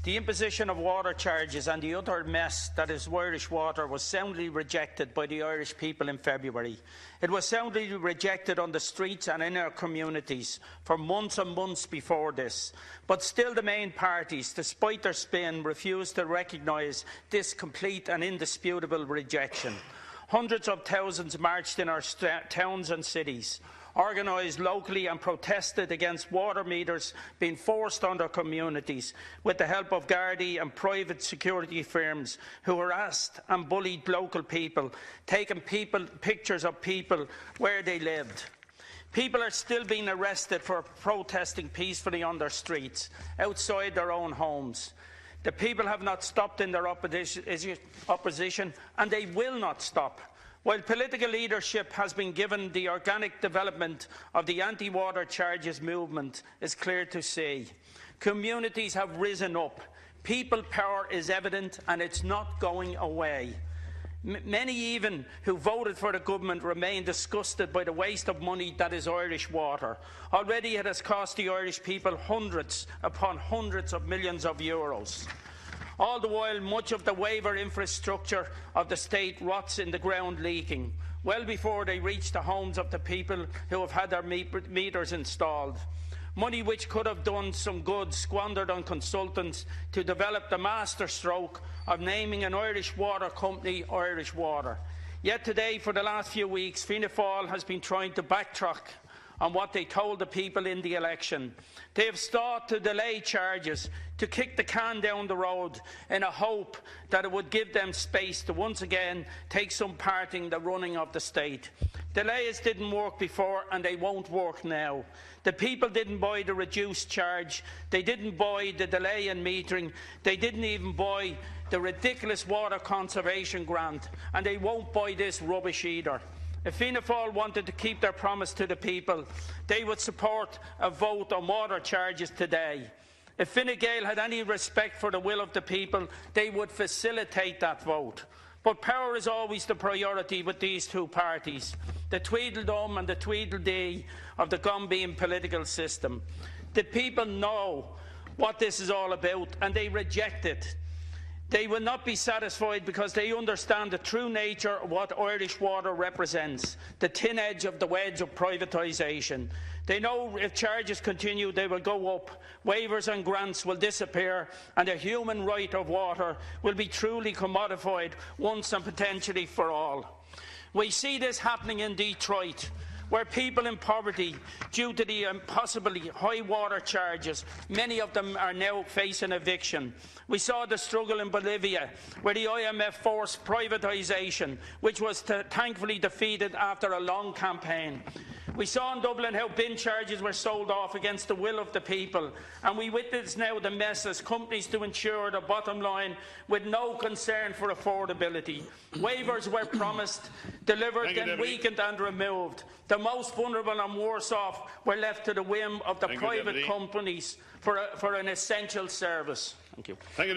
The imposition of water charges and the utter mess that is Irish water was soundly rejected by the Irish people in February. It was soundly rejected on the streets and in our communities for months and months before this. But still the main parties, despite their spin, refused to recognise this complete and indisputable rejection. Hundreds of thousands marched in our towns and cities, organised locally and protested against water meters being forced on their communities with the help of Gardaí and private security firms who harassed and bullied local people, taking pictures of people where they lived. People are still being arrested for protesting peacefully on their streets, outside their own homes. The people have not stopped in their opposition, and they will not stop. While political leadership has been given, the organic development of the anti-water charges movement is clear to see. Communities have risen up. People power is evident and it's not going away. Many even who voted for the government remain disgusted by the waste of money that is Irish water. Already it has cost the Irish people hundreds upon hundreds of millions of euros. All the while, much of the waiver infrastructure of the state rots in the ground, leaking, well before they reach the homes of the people who have had their meters installed. Money which could have done some good squandered on consultants to develop the masterstroke of naming an Irish water company Irish Water. Yet today, for the last few weeks, Fianna Fáil has been trying to backtrack on what they told the people in the election. They have sought to delay charges, to kick the can down the road in a hope that it would give them space to once again take some part in the running of the state. Delays didn't work before and they won't work now. The people didn't buy the reduced charge, they didn't buy the delay in metering, they didn't even buy the ridiculous water conservation grant, and they won't buy this rubbish either. If Fianna Fáil wanted to keep their promise to the people, they would support a vote on water charges today. If Fine Gael had any respect for the will of the people, they would facilitate that vote. But power is always the priority with these two parties, the Tweedledum and the Tweedledee of the Gombean political system. The people know what this is all about and they reject it. They will not be satisfied because they understand the true nature of what Irish water represents, the thin edge of the wedge of privatisation. They know if charges continue, they will go up, waivers and grants will disappear, and the human right of water will be truly commodified once and potentially for all. We see this happening in Detroit, where people in poverty, due to the impossibly high water charges, many of them are now facing eviction. We saw the struggle in Bolivia, where the IMF forced privatisation, which was thankfully defeated after a long campaign. We saw in Dublin how bin charges were sold off against the will of the people, and we witness now the mess as companies to ensure the bottom line with no concern for affordability. Waivers were promised, delivered, then weakened and removed. The most vulnerable and worse off were left to the whim of the private companies for an essential service. Thank you.